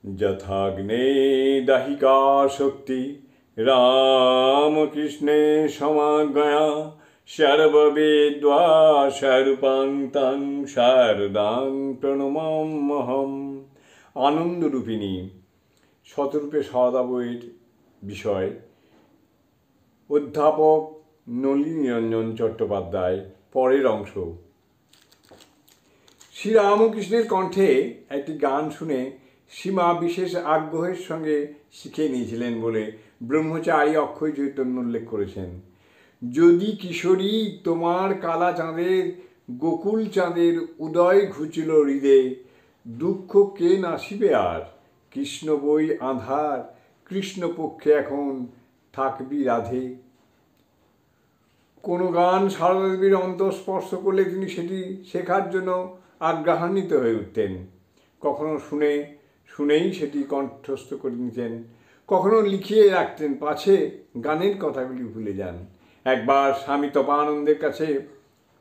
যথাগ্নে দাহিকা শক্তি রামকৃষ্ণে সমাজ্ঞয়া সর্ববেদ্বা স্বরূপাং তং শারদাং প্রণমাম্যহম। আনন্দরূপিণী শতরূপে সহদা বইয়ের বিষয় অধ্যাপক নলিনীরঞ্জন চট্টোপাধ্যায়। পরের অংশ। শ্রীরামকৃষ্ণের কণ্ঠে একটি গান শুনে সীমা বিশেষ আগ্রহের সঙ্গে শিখে নিয়েছিলেন বলে ব্রহ্মচারী অক্ষয় চৈতন্য উল্লেখ করেছেন। যদি কিশোরী তোমার কালা চাঁদের গোকুল চাঁদের উদয় ঘুচিল হৃদে, দুঃখ কে নাসিবে আর, কৃষ্ণ বই আঁধার, কৃষ্ণপক্ষে এখন থাকবি রাধে। কোনো গান সারদা দেবীর অন্তর স্পর্শ করলে তিনি সেটি শেখার জন্য আগ্রহান্বিত হয়ে উঠতেন। কখনো শুনেই সেটি কণ্ঠস্থ করে নিতেন, কখনো লিখিয়ে রাখতেন পাছে গানের কথাগুলি ভুলে যান। একবার স্বামী তপানন্দের কাছে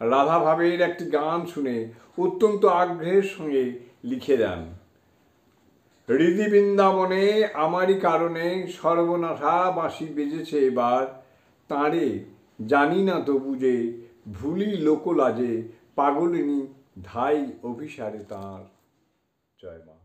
রাধাভাবের একটি গান শুনে অত্যন্ত আগ্রহের সঙ্গে লিখে যান, হৃদি বৃন্দাবনে আমারই কারণে সর্বনাশা বাঁশি বেজেছে এবার, তাঁরে জানি না তো বুঝে ভুলি লোকলাজে, পাগলিনী ধাই অভিসারে তাঁর। জয় মা।